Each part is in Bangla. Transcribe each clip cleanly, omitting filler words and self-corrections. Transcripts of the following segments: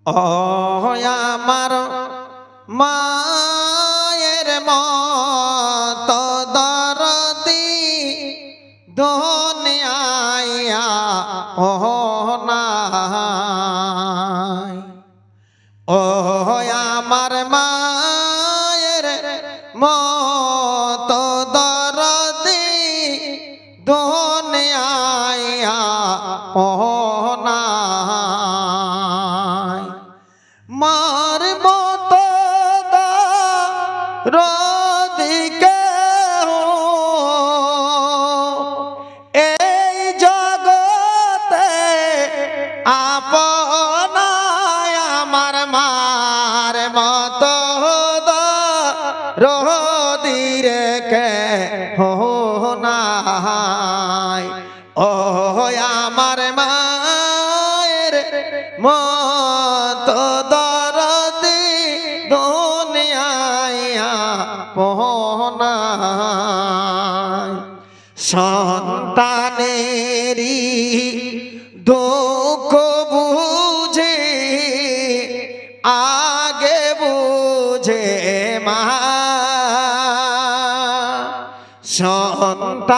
ও আমার মায়ের মতো দরদি দুনিয়ায় ও নাই। ও আমার মায়ের মতো দরদি দুনিয়ায় ও নাই। মার মতো দরদিকে এই জগতে আপনায় আমার মার মতো দরদিরে কে হো নাই। ও আমার মায়ের মতো দরদি দুনিয়ায় নাই। সন্তানেরই দুঃখ বুঝে আগে বুঝে মা,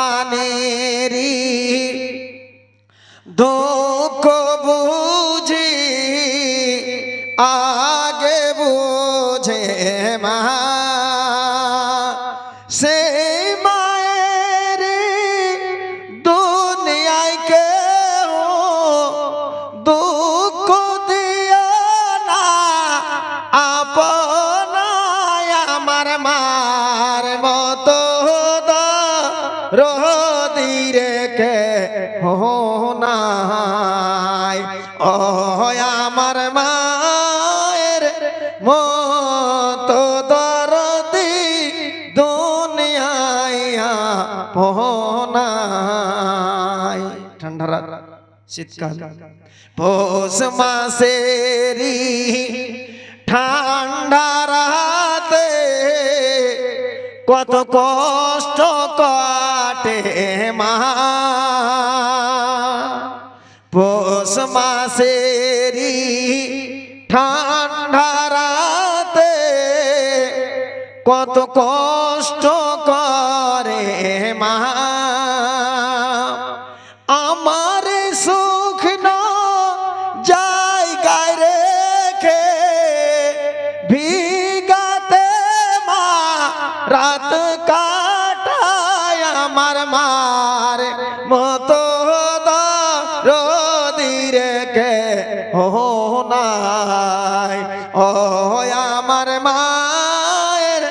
সন্তানেরই দুঃখ বুঝে আগে বুঝে মা। সেই মায়ের দুনিয়ায় কেউ দুঃখ দিও না আপনায় আমার মার মতো দরদিরে কে হো নাই। ও আমার মায়ের মতো দরদি দুনিয়ায় নাই। ঠান্ডা রাত শীতকাল পৌষ মাসেরই ঠান্ডা রাতে কত কষ্ট কাটে মা। পৌষ মাসেরই ঠান্ডা রাতে কত কষ্ট করে মা। আমার সুখ না জায়গায় রেখে ভিগাতে মা রাত কাটায় আমার মার মতো দরদিরে কে হো নাই। ও আমার মায়ের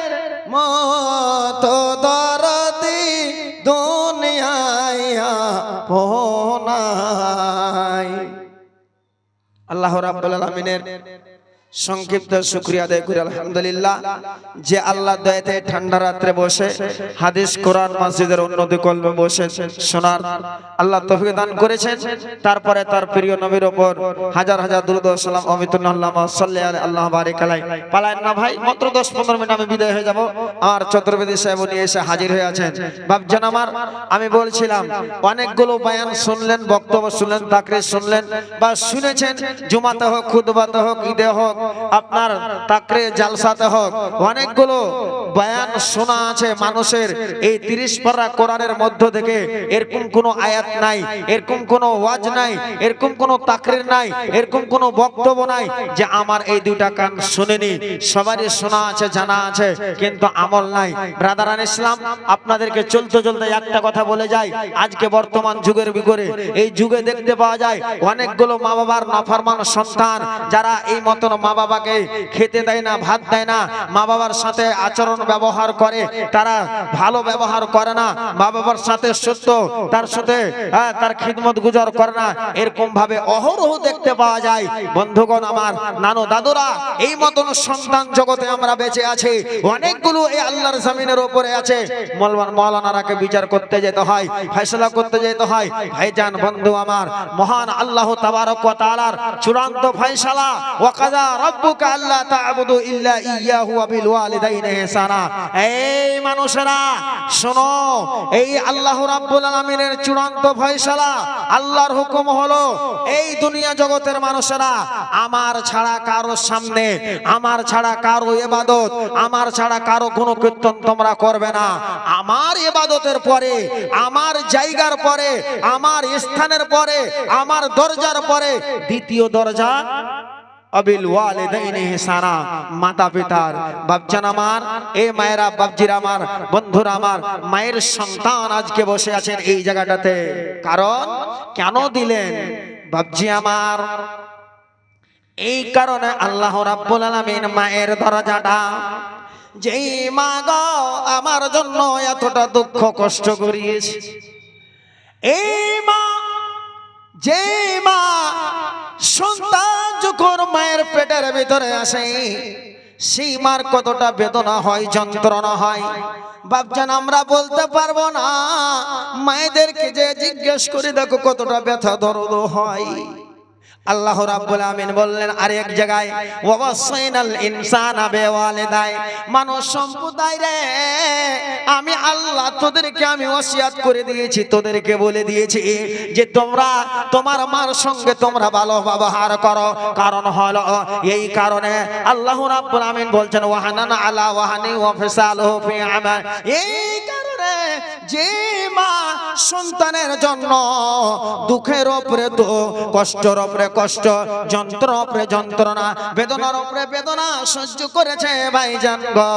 মতো দরদি দুনিয়ায় হো নাই। আল্লাহ রাব্বুল আলামিনের সংক্ষিপ্ত শুকরিয়া আদায় করি আলহামদুলিল্লাহ যে আল্লাহ দয়াতে ঠান্ডা রাত্রে বসে হাদিস কোরআন মসজিদের উন্নতি কল্পে বসে শোনার আল্লাহ তৌফিক দান করেছেন। তারপরে তার প্রিয় নবীর উপর হাজার হাজার দুরূদ ও সালাম আমিতুল্লাহ সাল্লাল্লাহু আলাইহি আল্লাহ বারিক আলাই। পালায়েন না ভাই, মাত্র 10-15 মিনিট আমি বিদায় হয়ে যাব। আর চতুর্বেদী সাহেব উনি এসে হাজির হয়ে আছেন। বাপজান আমার, আমি বলছিলাম অনেকগুলো বয়ান শুনলেন, বক্তব্য শুনলেন, তাকরীর শুনলেন বা শুনেছেন, জুমাতে হোক, খুতবাতে হোক, ঈদে হোক, আপনার তাকরীর জালসাতে হোক, অনেকগুলো বয়ান শোনা আছে মানুষের। এই 30 পারা কোরআনের মধ্য থেকে এরকম কোনো আয়াত নাই, এরকম কোনো ওয়াজ নাই, এরকম কোনো তাকরীর নাই, এরকম কোনো বক্তব্য নাই যে আমার এই দুইটা কান শুনেনি। সবারই শোনা আছে, জানা আছে, কিন্তু আমল নাই। ব্রাদারান ইসলাম, আপনাদেরকে চলতে চলতে একটা কথা বলে যাই, আজকে বর্তমান যুগের বিগড়ে এই যুগে দেখতে পাওয়া যায় অনেকগুলো মা বাবার নাফরমান সন্তান, যারা এই মতন মা বাবাকে খেতে দেয় না, ভাত দেয় না, মা বাবার সাথে আচরণ ব্যবহার করে, তারা ভালো ব্যবহার করে না, মা বাবার সাথে সত্য তার সাথে তার খিদমত গুজার করে না, এরকম ভাবে অহরহ দেখতে পাওয়া যায়। বন্ধুগণ আমার, নানো দাদুরা, এই মতন সন্তান জগতে আমরা বেঁচে আছি। অনেকগুলো এই আল্লাহর জমিনের উপরে আছে। মাওলানারাকে বিচার করতে যেতে হয়, ফয়সালা করতে যেতে হয়। ভাইজান, বন্ধু আমার, মহান আল্লাহ তাবারক ওয়া তাআলার চূড়ান্ত ফয়সালা, ওয়া কাযা রাব্বুকা আল্লা তা'বুদু ইল্লা ইয়াহু ওয়া বিল ওয়ালিদাইনি ইহসানা। এই মানুষেরা শোনো, এই আল্লাহ রাব্বুল আলামিনের চূড়ান্ত ফয়সালা, আল্লাহর হুকুম হলো এই দুনিয়া জগতের মানুষেরা আমার ছাড়া কারো সামনে, আমার ছাড়া কারো ইবাদত, আমার ছাড়া কারো কোনো কীর্তন তোমরা করবে না। আমার ইবাদতের পরে, আমার জায়গার পরে, আমার স্থানের পরে, আমার দরজার পরে দ্বিতীয় দরজা আবিল ওয়ালিদাইনি ইহসানা, মাতা পিতার। বাপজান আমার, এই মায়েরা, বাপজিরা আমার, বন্ধুরা আমার, মায়ের সন্তান আজকে বসে আছেন এই জায়গাটাতে। কারণ কেন দিলেন বাপজি আমার? এই কারণে আল্লাহ রাব্বুল আলামিন মায়ের দরজাটা, যেই মা গো আমার জন্য এতটা দুঃখ কষ্ট করিয়েছে, এই মা, যে মা সন্তান যখন মায়ের পেটের ভিতরে আসে, সেই মার কতটা বেদনা হয়, যন্ত্রণা হয় বাপজান আমরা বলতে পারবো না। মায়েদেরকে যে জিজ্ঞেস করে দেখো কতটা ব্যথা দর্দ হয়। আল্লাহ রাব্বুল আমিন বললেন আরেক জায়গায়, ওয়াসাইনাল ইনসানা বিওয়ালিদাই, মানুষ সম্প্রদায় রে আমি আল্লাহ তোদেরকে আমি ওসিয়াত করে দিয়েছি, তোদেরকে বলে দিয়েছি যে তোমরা তোমার মার সঙ্গে তোমরা ভালো ব্যবহার করো। কারণ হলো এই কারণে আল্লাহ রাব্বুল আমিন বলছেন ওয়াহানান আলা ওয়াহানি ওয়া ফিসালুহু ফি আমাল, এই কারণে যে মা সন্তানের জন্য দুঃখের উপরে দুঃখ, কষ্টের উপরে কষ্ট, যন্ত্রণার উপরে যন্ত্রণা, বেদনার উপরে বেদনা সহ্য করেছে ভাইজান গো।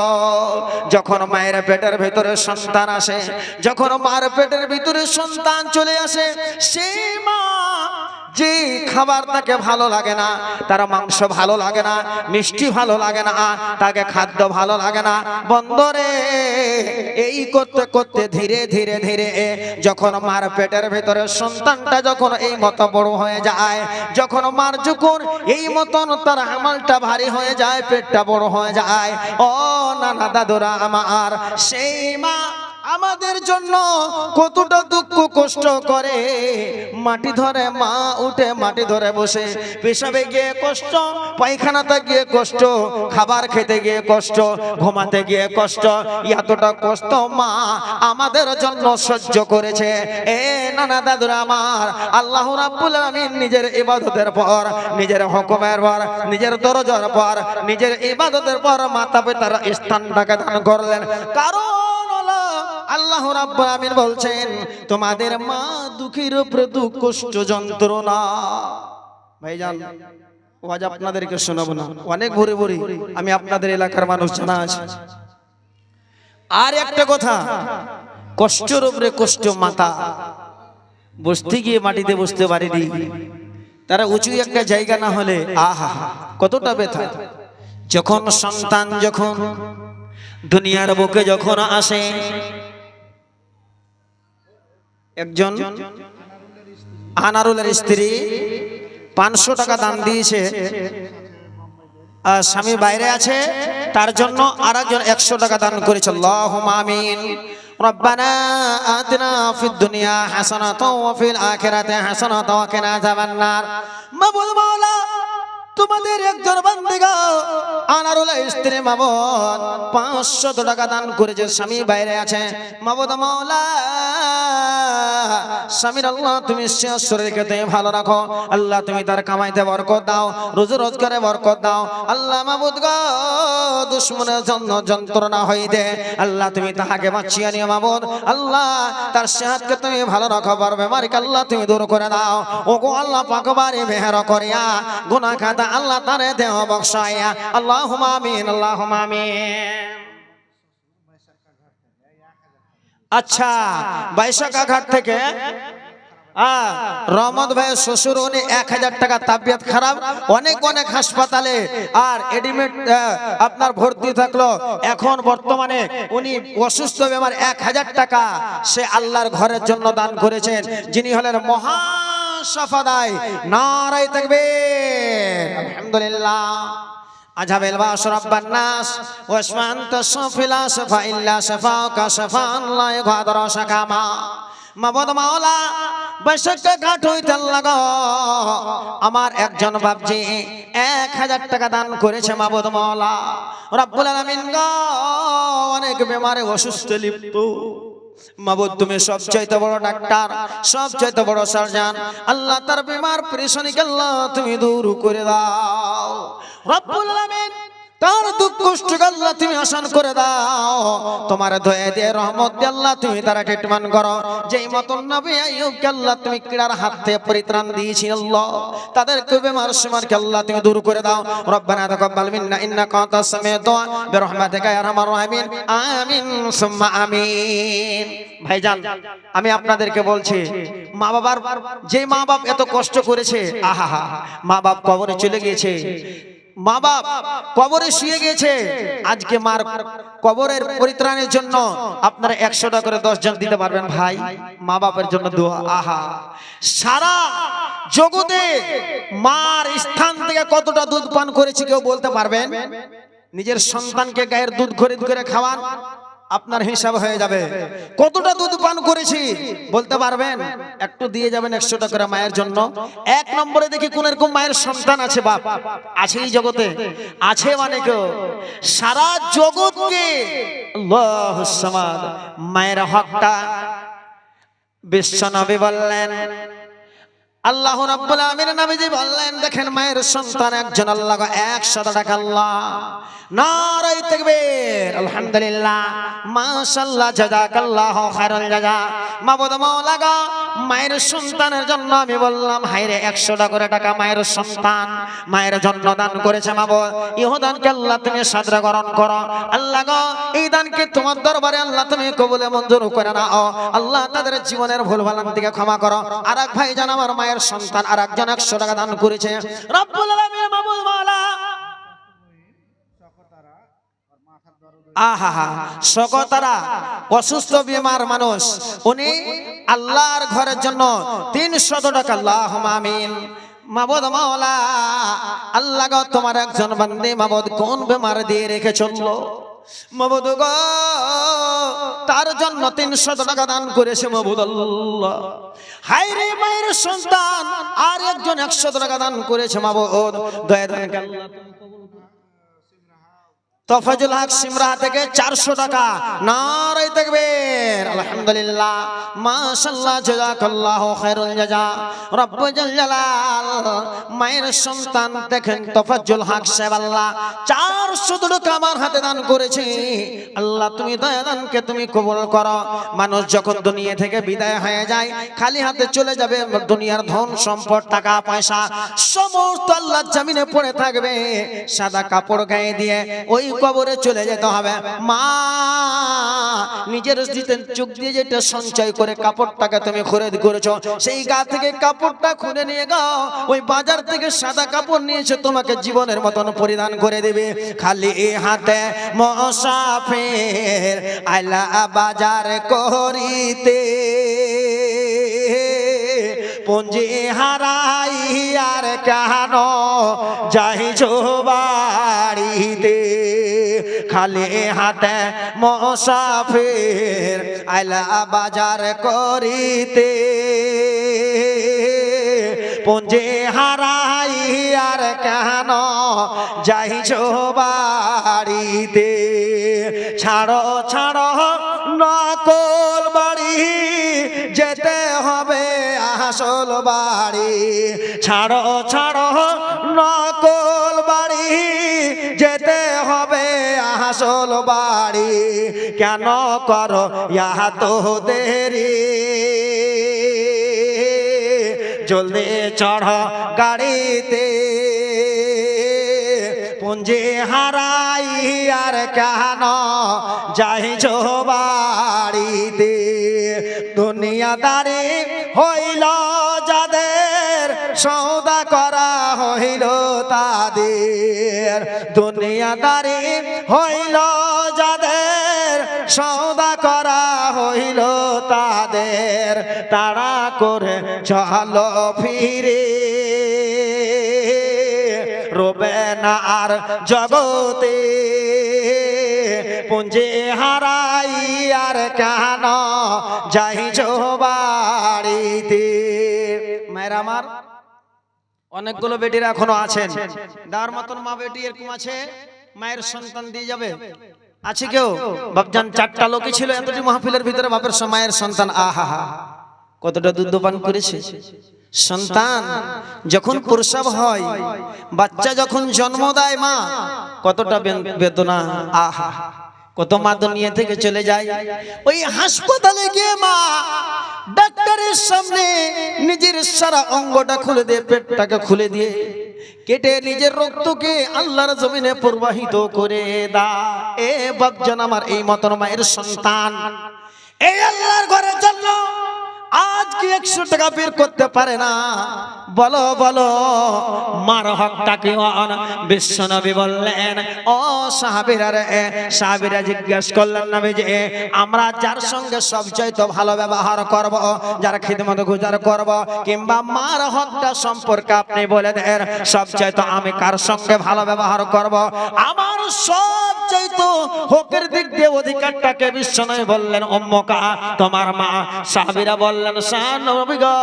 যখন মায়ের পেটের ভিতরে সন্তান আসে, যখন মার পেটের ভিতরে সন্তান চলে আসে, সেই মা যে খাবার তাকে ভালো লাগে না, তার মাংস ভালো লাগে না, মিষ্টি ভালো লাগে না, তাকে খাদ্য ভালো লাগে না, বন্ধরে এই করতে করতে ধীরে ধীরে ধীরে যখন মার পেটের ভিতরে সন্তানটা যখন এই মতো বড় হয়ে যায়, যখন মার যখন এই মতন তার আমলটা ভারী হয়ে যায়, পেটটা বড় হয়ে যায়, ও নানা দাদুরা আমার, সেই মা আমাদের জন্য কতটা দুঃখ কষ্ট করে। মাটি ধরে মা উঠে, মাটি ধরে বসে, পেশাবে গিয়ে কষ্ট, পায়খানাতে গিয়ে কষ্ট, খাবার খেতে গিয়ে কষ্ট, ঘুমাতে গিয়ে কষ্ট, এতটা কষ্ট মা আমাদের জন্য সহ্য করেছে। এ নানা দাদুরা আমার, আল্লাহ রাব্বুল আমিন নিজের ইবাদতের পর, নিজের হুকুমের পর, নিজের দরজার পর, নিজের ইবাদতের পর মাতা পিতার স্থানটাকে দান করলেন। কারণ আল্লাহ রাব্বুল আমিন বলছেন তোমাদের মা দুঃখের উপরে দুঃখ, কষ্ট, যন্ত্রণা। ভাইজান ওয়াজ আপনাদেরকে শোনাবো না, অনেক ভরে ভরে আমি আপনাদের এলাকার মানুষ জানা আছে। আর একটা কথা, কষ্টের উপরে কষ্ট, মাতা বসতে গিয়ে মাটিতে বসতে পারেনি, তারা উঁচু একটা জায়গা না হলে আহা কতটা ব্যথা। যখন সন্তান যখন দুনিয়ার বুকে যখন আসে, একজন আনারুলের স্ত্রী 500 টাকা দান দিয়েছে, স্বামী বাইরে আছে তার জন্য আরেকজন 100 টাকা দান করেছে। আল্লাহুম্মা আমিন। রব্বানা আতিনা ফিদ দুনিয়া হাসানাতাও ওয়া ফিল আখিরাতি হাসানাতাও ওয়া কিনা আযাবান্নার। মাবুদ মাওলা, তোমাদের একজন বান্দা আনারুল স্ত্রী মাবুদ 500 টাকা দান করেছে, স্বামী বাইরে আছে। মাবুদ মাওলা, স্বামীর আল্লাহ তুমি শরীরকে তুমি ভালো রাখো, আল্লাহ তুমি তার কামাইতে বরকত দাও, রোজি রোজগারে বরকত দাও। আল্লাহ মাবুদ গো, দুশমনের জন্য যন্ত্রণা হইতে আল্লাহ তুমি তাহাকে বাঁচিয়ে নিও মাবুদ। আল্লাহ তার সেহাতকে তুমি ভালো রাখো, বার বেমারিকে আল্লাহ তুমি দূর করে দাও। ও গো আল্লাহ পাক বাড়ি মেহের করিয়া গুনাহ খাতা আল্লাহ তারে দেহ বখশাইয়া। আল্লাহুম্মা আমিন, আল্লাহুম্মা আমিন। আচ্ছা, বাইশাখা ঘাট থেকে রহমত ভাইয়ের শ্বশুর, উনি 1000 টাকা, তাবিয়ত খারাপ, অনেক অনেক হাসপাতালে আর এডমিট আপনার ভর্তি থাকলো, এখন বর্তমানে উনি অসুস্থ বেমার, 1000 টাকা সে আল্লাহর ঘরের জন্য দান করেছেন, যিনি হলেন মহা সাফাদাই। নারায়ে তাকবীর, আলহামদুলিল্লাহ। আজাবেল বাশরাব্বান নাস ওয়াসমান তাশফিলা শাফা ইল্লা শাফাকা শাফান লা ইয়াগাদিরু শাকামা। মাবুদ মাওলা বৈশাখে ঘাট হইতে লাগো আমার একজন বাপজি 1000 টাকা দান করেছে মাবুদ মাওলা রব্বুল আলামিন গো অনেক বেমারে অসুস্থ লিপ্ত মাবুদ তুমি সবচাইতে বড় ডাক্তার সবচাইতে বড় সার্জন আল্লাহ তার বেমার পরেশানিকে আল্লাহ তুমি দূর করে দাও রব্বুল আলামিন তার দুঃখ কষ্ট আল্লাহ তুমি আসান করে দাও তোমার দয়া দিয়ে রহমত দিয়ে আল্লাহ তুমি তার ট্রিটমেন্ট করো যেই মতন নবী আইয়ুবকে আল্লাহ তুমি কিড়ার হাত থেকে পরিত্রাণ দিয়েছি আল্লাহ তাদেরকে বেমার সেমারকে আল্লাহ তুমি দূর করে দাও রব্বানা তাকাব্বাল মিন্না ইন্নাকা আনতাস সামিউদ দুআ বিরহমাতিকা ইয়া আরহামার রাহিমিন আমিন সুম্মা আমিন ভাইজান আমি আপনাদেরকে বলছি মা বাবার যে মা বাপ এত কষ্ট করেছে আহা মা বাপ কবরে চলে গিয়েছে মা বাপ কবরে শুয়ে গেছে আজকে মার কবরের পরিত্রাণের জন্য আপনারা 100 টাকা করে 10 জন দিতে পারবেন ভাই মা বাপের জন্য দোয়া আহা সারা জগতে মার স্থান থেকে কতটা দুধ পান করেছে কেউ বলতে পারবেন নিজের সন্তানকে গায়ের দুধ খরিদ করে খাওয়ান আপনার হিসাব হয়ে যাবে কতটা দুধ পান করেছি বলতে পারবেন একটু দিয়ে যাবেন 100 টাকা করে মায়ের জন্য এক নম্বরে দেখি কোন এরকম মায়ের সন্তান আছে বাপ আছে এই জগতে আছে মানে কেউ সারা জগৎকে আল্লাহুস সামাদ মায়ের হকটা বিশ্বনবী বললেন আল্লাহ রাব্বুল আলামিন নবীজি বললেন দেখেন মায়ের সন্তান একজন আল্লাহ 100 টাকা আল্লাহ নারায়ে তাকবীর আলহামদুলিল্লাহ মাশাআল্লাহ জাযাকাল্লাহু খায়রাল জাযা মাবুদ মাওলা গো মায়ের সন্তানের জন্য আমি বললাম হায়রে 100 টাকা করে টাকা মায়ের সন্তান মায়ের জন্য দান করেছে মাবুদ ইহ দানকে আল্লাহ তুমি সাদরে গ্রহণ করো আল্লাহ গো এই দানকে তোমার দরবারে আল্লাহ তুমি কবুলে মঞ্জুর করে নাও আল্লাহ তাদের জীবনের ভুল ভ্রান্তিকে ক্ষমা করো আরেক ভাই জান আমার মায়ের সন্তান আরেকজন 100 টাকা দান করেছে রব্বুল আলামিন মাবুদ মাওলা আহা সকতারা অসুস্থ বিমার মানুষ উনি আল্লাহর ঘরের জন্য 300 টাকা আল্লাহুম্মা আমিন মাবুদ মাওলা আল্লাহ গো তোমার একজন বান্দী মাবুদ কোন বেমার দিয়ে রেখে চললো মাবুদ গো তার জন্য 300 টাকা দান করেছে মাবুদ আল্লাহ হায়রে মায়ের সন্তান আর একজন 100 টাকা দান করেছে মাবুদ দয়া দান আল্লাহ তফাজুল হক সিমরা থেকে 400 টাকা নারায়ে তাকবীর আলহামদুলিল্লাহ মাশাআল্লাহ জাযাকাল্লাহু খায়রুল জাযা রব্বুল জালাল মায়ের সন্তান দেখেন তফাজুল হক সাহেব আল্লাহ 400 টাকা আমার হাতে দান করেছে আল্লাহ তুমি দয়া দানকে তুমি কবুল করো মানুষ যখন দুনিয়া থেকে বিদায় হয়ে যায় খালি হাতে চলে যাবে দুনিয়ার ধন সম্পদ টাকা পয়সা সমস্ত আল্লাহর জমিনে পড়ে থাকবে সাদা কাপড় গায়ে দিয়ে ওই কবরে চলে যেতে হবে মা নিজের চোখ দিয়ে যেটা সঞ্চয় করে কাপড়টাকে তুমি খরিদ করেছো সেই গা থেকে কাপড়টা খুলে নিয়ে গাও ওই বাজার থেকে সাদা কাপড় নিয়েছে তোমাকে জীবনের মতন পরিধান করে দেবে খালি হাতে মুসাফির আইলা বাজার করিতে পুঞ্জি হারাই আর কেন যাইছো বাড়িতে খালি হাতে মুসাফির আইলা বাজার করিতে পুঞ্জি হারাই আর কেন যাইছো বাড়িতে ছাড়ো ছাড়ো নকল বাড়ি যেতে হবে আসল বাড়ি ছাড়ো ছাড়ো নকল বাড়ি যেতে হবে আসল বাড়ি কেন করো ইহা তো দেরি জলদি চড়ো গাড়িতে পুঞ্জি হারাই আর কেন যাইছো বাড়িতে দুনিয়াদারি হইল যাদের সওদা করা হইল তাদের দুনিয়াদারি হইল যাদের সওদা করা হইল তাদের তারা করে চলো ফিরে রবে না আর জগতে পুঞ্জে হারাই আর কেন যাইছো বাড়িতে। মায়ের আমার অনেকগুলো বেটিরা এখনো আছেন, দেওয়ার মতন মা বেটি এরকম আছে, মায়ের সন্তান দিয়ে যাবে আছে কেউ? বাপজান 4টা লোকই ছিল এতটি মাহফিলের ভিতরে, বাপের মায়ের সন্তান আহা হা কতটা দুধ পান করেছে। সন্তান যখন প্রসব হয়, বাচ্চা যখন জন্ম দেয় মা, কতটা বেদনা, আহা কত মা দুনিয়া থেকে চলে যায়। ওই হাসপাতালে গিয়ে মা ডাক্তারের সামনে নিজের সারা অঙ্গটা খুলে দিয়ে, পেটটাকে খুলে দিয়ে কেটে নিজের রক্তকে আল্লাহর জমিনে প্রবাহিত করে দা। এ বাপজান আমার এই মতন মায়ের সন্তান এই আল্লাহর ঘরের জন্য আজ কি 100 টাকা বের করতে পারে না? বলো বলো মার হকটা কি? বিশ্বনবী বললেন, ও সাহাবীরা রে, সাহাবীরা জিজ্ঞেস করলেন নবী যে আমরা যার সঙ্গে সবচাইতে ভালো ব্যবহার করব, যার খিদমত গুজার করব, কিংবা মার হকটা সম্পর্কে আপনি বলে দেন সবচাইতে আমি কার সঙ্গে ভালো ব্যবহার করব? আমার সবচাইতে হকের দিক দিয়ে অধিকারটাকে বিশ্বনবী বললেন উম্মুকা, তোমার মা। সাহাবীরা বললেন নবী গো,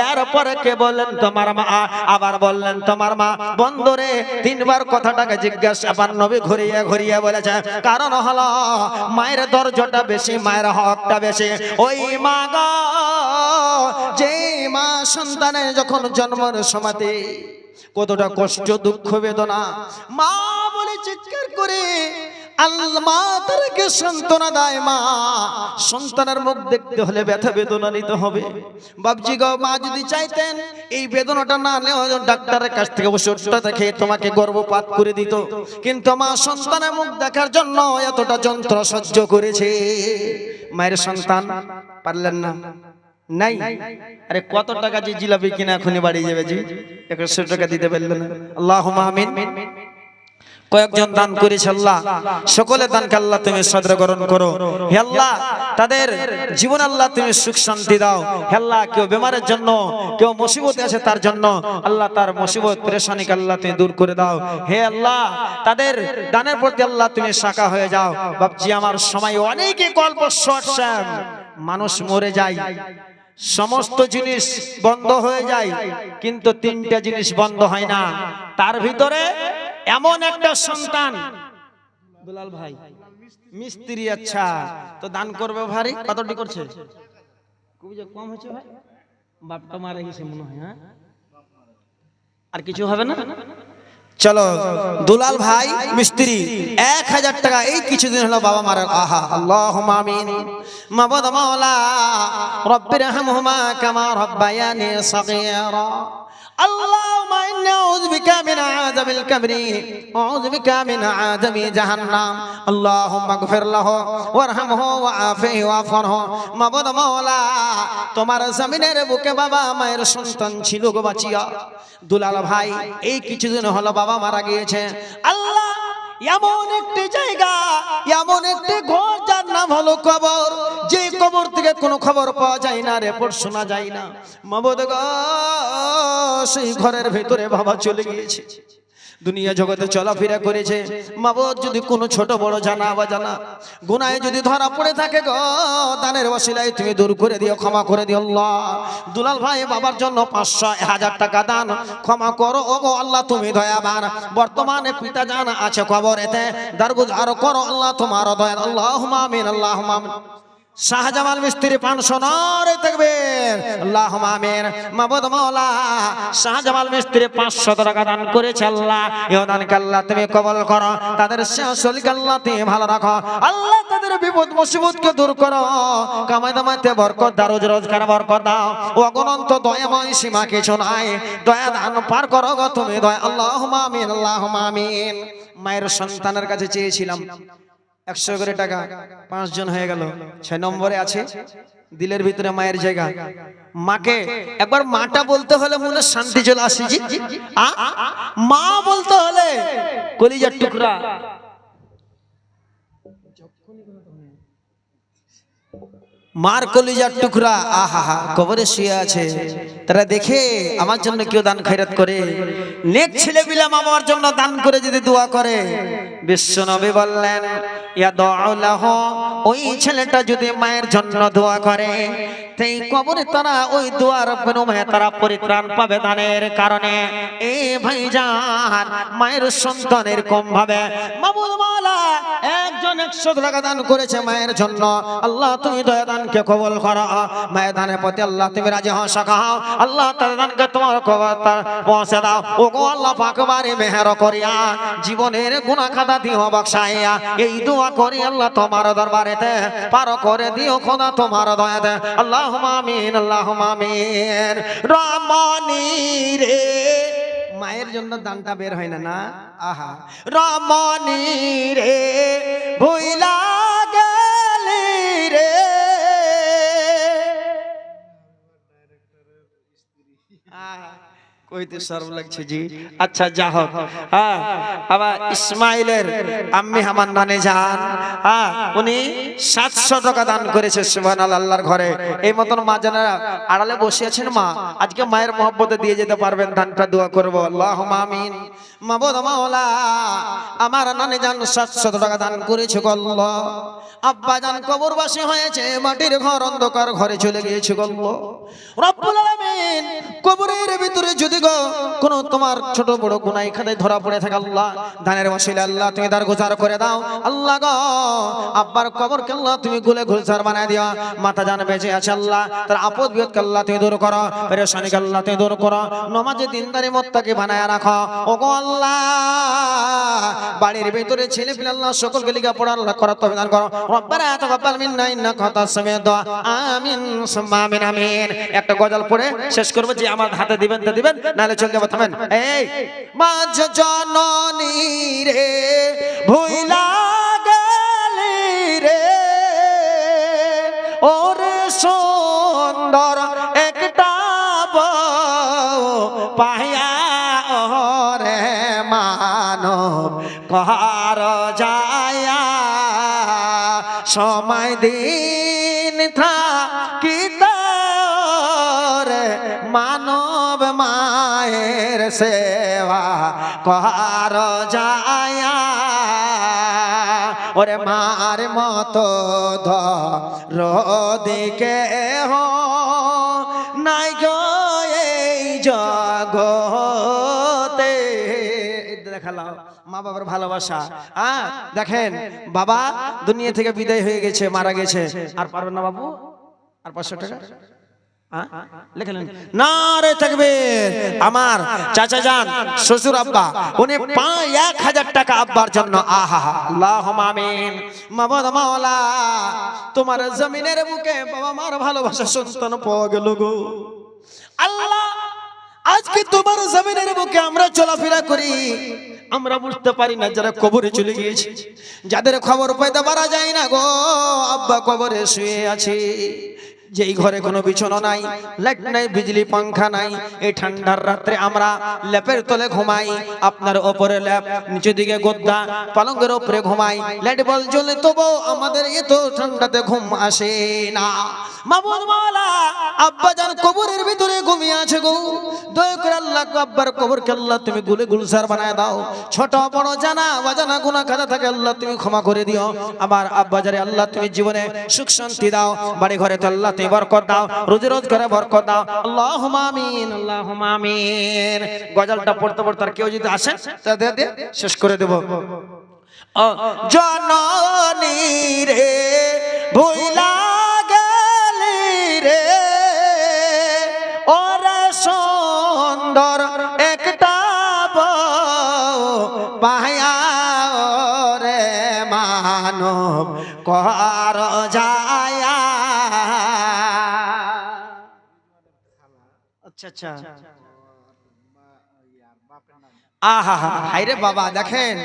এরপরে কে বললেন তোমার মা, আবার বললেন তোমার মা। বন্ধুরে 3বার কথাটাকে জিজ্ঞাসা আবার নবী ঘুরিয়ে ঘুরিয়ে বলেছে, কারণ হলো মায়ের দরজাটা বেশি, মায়ের হকটা বেশি। ওই মা গো, যে মা সন্তানের যখন জন্মের সময়তে কতটা কষ্ট দুঃখ বেদনা মা বলে চিৎকার করে আল্লাহ মা তারকে সান্ত্বনা দেয়। মা সন্তানের মুখ দেখতে হলে ব্যথা বেদনা নিতে হবে। বাপজি গো, মা যদি চাইতেন এই বেদনাটা না নেওয়া, ডাক্তারের কাছ থেকে ওষুধটা খেয়ে তোমাকে গর্ভপাত করে দিত, কিন্তু মা সন্তানের মুখ দেখার জন্য এতটা যন্ত্র সহ্য করেছে। মায়ের সন্তান পারলেন না, নাই। আরে কত টাকা যে জিলাপি কিনা এখনই বাড়ি যাবে জি, 100 টাকা দিতে পারলেন না। আল্লাহুম্মা আমিন। কয়েকজন দান করেছে, আল্লাহ সকলে দানকে আল্লাহ তুমি সদর গ্রহণ করো। হে আল্লাহ তাদের জীবন আল্লাহ তুমি সুখ শান্তি দাও। হে আল্লাহ কেউ বেমারের জন্য, কেউ মুসিবতে আছে তার জন্য আল্লাহ তার মুসিবত পেরেশানিকে আল্লাহ তুমি দূর করে দাও। হে আল্লাহ তাদের দানের প্রতি আল্লাহ তুমি সাকা হয়ে যাও। বাপজি আমার সময় অনেকে গল্প শর্ট, মানুষ মরে যায়, সমস্ত জিনিস বন্ধ হয়ে যায়, কিন্তু 3টা জিনিস বন্ধ হয় না। তার ভিতরে এমন একটা সন্তান, দুলাল ভাই মিস্ত্রি, আচ্ছা তো দান করবে ভারী, কতটি করছে? খুবই কম হয়েছে ভাই, বাপটা মারা গেছে মনে হয়। হ্যাঁ আর কিছু হবে না? চলো দুলাল ভাই মিস্ত্রি 1000 টাকা এই কিছুদিন হলো বাবা মারা। আহা আল্লাহুম্মা আমিন। মাবুদ মাওলা রব্বির হামহুমা কামা রাব্বায়ানি সাগীরা। আল্লাহুম্মা ইন্নী আউযু বিকা মিন আযাবিল কবরি ওয়া আউযু বিকা মিন আযাবি জাহান্নাম। আল্লাহুম্মা গফির লাহু ওয়ারহামহু ওয়াআফিহি ওয়াফরহু। মাবুদ মাওলা তোমার জমিনের বুকে বাবা মায়ের সন্তান ছিল গো বাঁচিয়া। দুলাল ভাই এই কিছুদিন হলো বাবা মারা গিয়েছে। আল্লাহ এমন একটি জায়গা, এমন একটি ঘর যার নাম হলো কবর, যে কবর থেকে কোনো খবর পাওয়া যায় না, রিপোর্ট শোনা যায় না। মাবুদ গো, সেই ঘরের ভেতরে বাবা চলে গিয়েছে, দুনিয়া জগতে চলাফেরা করেছে। মাবুদ যদি কোনো ছোট বড় জানা বা জানা গুনাহে যদি ধরা পড়ে থাকে গো, দানের ওসিলায় তুমি দূর করে দিও, ক্ষমা করে দিও আল্লাহ। দুলাল ভাই বাবার জন্য 500 1000 টাকা দান, ক্ষমা করো ও গো আল্লাহ তুমি দয়াবান। বর্তমানে পিতা জান আছে কবরেতে, দরগুজার করো আল্লাহ তোমার দয়া। আল্লাহুম্মা আমিন, আল্লাহুম্মা আমিন। শাহজামাল মিস্ত্রি 500 নারে তাকবীর, আল্লাহুম্মা আমিন। মাবুদ মাওলা শাহজামাল মিস্ত্রি 500 টাকা দান করেছে, আল্লাহ এই দানকে আল্লাহ তুমি কবুল করো, তাদের শরীরকে আল্লাহ তুমি ভালো রাখো, আল্লাহ তাদের বিপদ মুসিবতকে দূর করো, কামাই দামাইতে বরকত দাও, রোজ রোজগার বরকত দাও। অগণন্ত দয়াময় সীমা কিছু নাই, দয়া দান পার করো গো তুমি দয়া। আল্লাহুম্মা আমিন, আল্লাহুম্মা আমিন। মায়ের সন্তানের কাছে চেয়েছিলাম 100 করে টাকা, 5 জন হয়ে গেল। 6 নম্বরে আছে দিলের ভিতরে মায়ের জায়গা। মাকে একবার মাটা বলতে হলে মনে শান্তি চলে আসে জি। মা বলতে হলে কলিজার টুকরা। মার কলিজার টুকরা আহা কবরে শুয়ে আছে, তারা দেখে আমার জন্য কেউ দান খয়রাত করে, নেক ছেলে বিলাম আমার জন্য দান করে যদি দোয়া করে, বিশ্বনবী বললেন ইয়া দুআলাহ, ওই ছেলেটা যদি মায়ের জন্য দোয়া করে, তাই কবরে তারা ওই দোয়ার বিনিময়ে তারা পরিত্রাণ পাবে দানের কারণে। এ ভাইজান, মায়ের সন্তানের কম ভাবে মাবুদ মাওলা একজন 100 টাকা দান করেছে মায়ের জন্য, আল্লাহ তুমি দয়া দানকে কবুল করো, মায়ের দানের প্রতি আল্লাহ তুমি রাজি হও সাখাও, আল্লাহ তার দানকে তোমার কবর পৌঁছে দাও। ও গো আল্লাহ পাক বারে মেহের করিয়া জীবনের গুনাহ খাতা দিও বখশাইয়া, এই দোয়া করি আল্লাহ তোমার দরবারেতে পার করে দিও খোদা তোমার দয়াতে। আল্লাহুম্মা আমিন, আল্লাহুম্মা আমিন। রমণী রে, মায়ের জন্য দানটা বের হয় না না, আহা রমণী রে ভুইলা গেলি রে, কইতে শরম লাগছে জি। আচ্ছা যা হোক, আবার ইসমাইলের আম্মি আমার নানে যান, উনি 700 টাকা দান করেছে সুবহানাল্লাহ আল্লাহর ঘরে। এই মতন মা জানেরা আড়ালে বসে আছেন, মা আজকে মায়ের মহব্বতে দিয়ে যেতে পারবেন, দানটা দোয়া করব। আল্লাহুম্মা আমিন। মাবুদ মাওলা আমার নানে যান 700 টাকা দান করেছে গো আল্লাহ। আব্বা জান কবরবাসী হয়েছে, মাটির ঘর অন্ধকার ঘরে চলে গিয়েছে গো আল্লাহ রব্বুল আলামিন। কবরের ভিতরে যদি গো কোন তোমার ছোট বড় গুনাহ এখানে ধরা পড়ে থাকে, আল্লাহ দানের ওসিলা আল্লাহ তুমি দরগোজার করে দাও। আল্লাহ গো আব্বার কবরকে আল্লাহ তুমি গুলে গুলজার বানায় দিও। মাতা জান বেঁচে আছে আল্লাহ, তার আপদ বিপদকে আল্লাহ তুমি দূর করো, পেরেশানিকে আল্লাহ তুমি দূর করো, নামাজে দিনদারি মুত্তাকি বানায় রাখো। ও গো আল্লাহ বাড়ির ভিতরে ছেলে পিলে আল্লাহ সকলকে লেখাপড়া আল্লাহ করার তৌফিক দান করো। রব্বানা তাকাব্বাল মিন্না ইন্নাকা আনতাস সামিউদ দুআ। আমিন সুম্মা আমিন আমিন। একটা গজল পড়ে শেষ করব, যে আমার হাতে দিবেন তা দিবেন, নালে চলে যাবো। থামেন। এই মাঝ জননী রে ভুইলা গেলি রে, ওরে সুন্দর একটা বউ পাইয়া ওরে মানব কর যায়া, সময় দিন থাকিতে মানব মায়ের সেবা কর যায়া, ওরে মার মতো ধরদিকে হো নাই গো এই জগতে। দেখালাম মা বাবার ভালোবাসা। দেখেন বাবা দুনিয়া থেকে বিদায় হয়ে গেছে, মারা গেছে, আর পারবেন না বাবু আর 500 টাকা লিখলেন নারে তাকবীর। আমার চাচা যান শ্বশুর আব্বা উনি 1000 টাকা আব্বার জন্য, আহা আল্লাহুম্মা আমিন। মাবুদ মাওলা তোমার জমিনের বুকে বাবা মার ভালোবাসা সন্তান পাওয়া গেল গো আল্লাহ। আজকে তোমার জমিনের বুকে আমরা চলাফেরা করি, আমরা বুঝতে পারি না যারা কবরে চলে গিয়েছে, যাদের খবর পাইতে পারা যায় না গো, আব্বা কবরে শুয়ে আছে, যেই ঘরে কোনো বিছানা নাই, লাইট নাই, বিজলি পাঙ্খা নাই, এই ঠান্ডার রাত্রে আমরা ল্যাপের তলে ঘুমাই, আপনার ওপরে ল্যাপ, নিচে দিকে গদ্দা, পালঙ্কের ওপরে ঘুমাই, লাইট বল জ্বলে, তবু আমাদের এত ঠান্ডাতে ঘুম আসে না। মাবুদ মাওলা আব্বা জান কবরের ভিতরে ঘুমিয়ে আছে গো, দয়া করে আল্লাহ আব্বার কবরকে আল্লাহ তুমি গুলে গুলজার বানায় দাও। ছোট বড় জানা অজানা গুনাহ খাতা থাকে আল্লাহ তুমি ক্ষমা করে দিও। আমার আব্বা জারে আল্লাহ তুমি জীবনে সুখ শান্তি দাও, বাড়ি ঘরে তো আল্লাহ তুমি বরকত দাও, রোজি রোজগারে বরকত দাও। আল্লাহুম্মা আমিন, আল্লাহুম্মা আমিন। গজলটা পড়তে পড়তে আর কেউ যদি আসে তা দে শেষ করে দেব। জননী রে ভুইলা গেলি রে, ওরে সুন্দর একটা বউ পাইয়া রে মানব কর যায়া। আচ্ছা আচ্ছা আহা হাইরে বাবা, দেখেন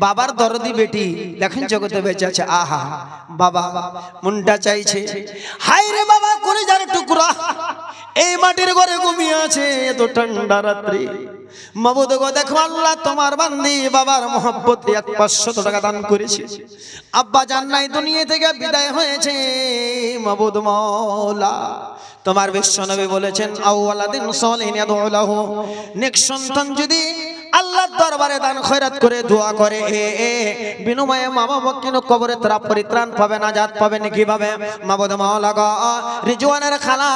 বাবার দরদি বেটি দেখেন জগতে বেঁচে আছে। আহা বাবা মনটা চাইছে, হাইরে বাবা কলিজার টুকরা এই মাটির ঘরে ঘুমিয়ে আছে এত ঠান্ডা রাত্রি। মাবুদ গো দেখো আল্লাহ তোমার বান্দি বাবার মহব্বতে 500 টাকা দান করেছে। আব্বা জান নাই দুনিয়া থেকে বিদায় হয়েছে। মাবুদ মাওলা তোমার বিশ্বনবী বলেছেন আউওয়ালাদিন সলিহিন ইয়াদউ লাহু, নেক সন্তান যদি আল্লাহর দরবারে দান খয়রাত করে দোয়া করে বিনিময়ে মা বাবা কেন কবরে তারা পরিত্রাণ পাবে, নাজাত পাবে নাকি পাবে। মাবুদ মাওলা গো রিজওয়ানের খালা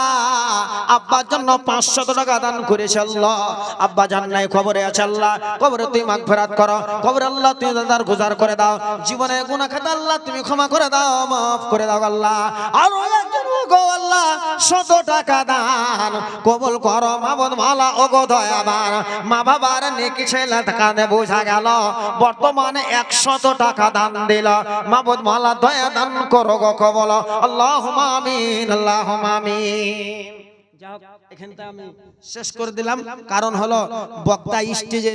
আব্বার জন্য 500 টাকা দান করেছে আল্লাহ। আব্বা জান নাই কবরে আছে আল্লাহ, কবরে তুই মাগফিরাত করো, কবরে আল্লাহ তুই দাদার গুজার করে দাও, জীবনে গুনাহ খাতা আল্লাহ তুমি ক্ষমা করে দাও, মাফ করে দাও আল্লাহ। আর একজন গো আল্লাহ 100 টাকা দান কবুল করো মাবুদ মাওলা। ও গো দয়াবান মা বাবার নেকি ছেলে টাকা দে বোঝা গেল বর্তমানে 100 টাকা দান দিল। মাবুদ মাওলা দয়া দান করো গো কবুল। আল্লাহুম্মা আমিন, আল্লাহুম্মা আমিন। যাও এখানটা আমি শেষ করে দিলাম, কারণ হলো বক্তা স্টেজে